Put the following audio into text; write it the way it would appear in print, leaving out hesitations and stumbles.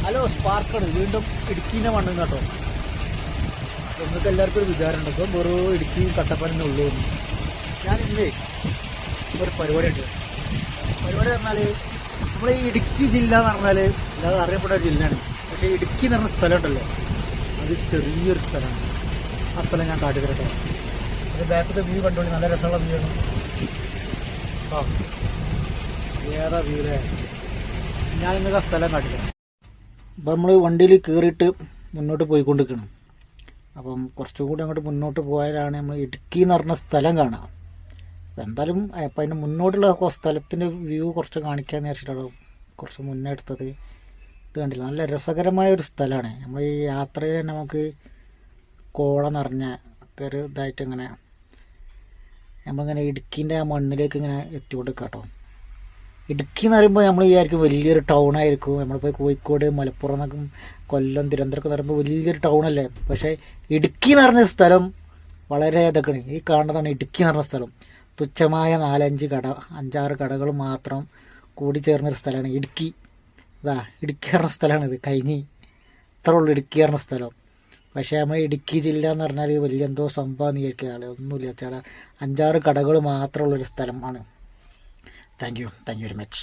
Hello സ്പാർക്കാണ് വീണ്ടും ഇടുക്കീൻ്റെ മണ്ണും കേട്ടോ. നിങ്ങൾക്ക് എല്ലാവർക്കും ഒരു വിചാരമുണ്ട് ഇപ്പം വെറും ഇടുക്കി കട്ടപ്പനേ ഉള്ളൂ. ഞാൻ ഇന്നേ ഒരു പരിപാടിയുണ്ട്. പരിപാടി പറഞ്ഞാൽ നമ്മുടെ ഈ ഇടുക്കി ജില്ല എന്ന് പറഞ്ഞാൽ അല്ലാതെ അറിയപ്പെട്ട ഒരു ജില്ലയാണ്. പക്ഷേ ഇടുക്കി എന്ന് പറഞ്ഞ സ്ഥലം ഉണ്ടല്ലോ, അത് ചെറിയൊരു സ്ഥലമാണ്. ആ സ്ഥലം ഞാൻ കാട്ടിത്തരട്ടെ. അത് ബാക്കത്തെ വ്യൂ കണ്ടോളി, നല്ല രസമുള്ള വ്യൂ ആണ്. ആ വേറെ വ്യൂലേ, ഞാൻ നിങ്ങൾക്ക് ആ സ്ഥലം കാട്ടിത്തരാം. അപ്പം നമ്മൾ വണ്ടിയിൽ കയറിയിട്ട് മുന്നോട്ട് പോയിക്കൊണ്ടിരിക്കണം. അപ്പം കുറച്ചുകൂടി അങ്ങോട്ട് മുന്നോട്ട് പോയാലാണ് നമ്മൾ ഇടുക്കി എന്ന് പറഞ്ഞ സ്ഥലം കാണുക. അപ്പം എന്തായാലും അപ്പം അതിൻ്റെ മുന്നോട്ടുള്ള സ്ഥലത്തിൻ്റെ വ്യൂ കുറച്ച് കാണിക്കാമെന്ന് വിചാരിച്ചിട്ടാണ് കുറച്ച് മുന്നേ എടുത്തത്. ഇത് കണ്ടില്ല, നല്ല രസകരമായ ഒരു സ്ഥലമാണ്. നമ്മൾ ഈ യാത്രയിൽ നമുക്ക് കോള നിറഞ്ഞ ഒക്കെ ഒരു ഇതായിട്ട് ഇങ്ങനെ നമ്മളിങ്ങനെ ഇടുക്കീൻ്റെ ആ മണ്ണിലേക്ക് ഇങ്ങനെ എത്തിക്കൊണ്ടിരിക്കുക കേട്ടോ. ഇടുക്കി എന്ന് പറയുമ്പോൾ നമ്മൾ വിചാരിക്കും വലിയൊരു ടൗണായിരിക്കും. നമ്മളിപ്പോൾ കോഴിക്കോട്, മലപ്പുറം എന്നൊക്കെ, കൊല്ലം, തിരുവനന്തപുരം എന്ന് പറയുമ്പോൾ വലിയൊരു ടൗണല്ലേ. പക്ഷേ ഇടുക്കി എന്ന് പറഞ്ഞ സ്ഥലം വളരെ ഇതൊക്കെയാണ്. ഈ കാണുന്നതാണ് ഇടുക്കി എന്ന് പറഞ്ഞ സ്ഥലം. തുച്ഛമായ 5-6 കടകൾ മാത്രം കൂടി ചേർന്നൊരു സ്ഥലമാണ് ഇടുക്കി. ഇതാ ഇടുക്കി പറഞ്ഞ സ്ഥലമാണിത്. കഴിഞ്ഞ് ഇത്ര ഉള്ളൂ ഇടുക്കി പറഞ്ഞ സ്ഥലം. പക്ഷേ നമ്മൾ ഇടുക്കി ജില്ല എന്ന് പറഞ്ഞാൽ വലിയ എന്തോ സംഭവം വിചാരിക്കുക. ഒന്നുമില്ല, ചില 5-6 കടകൾ മാത്രമുള്ളൊരു സ്ഥലമാണ്. Thank you very much.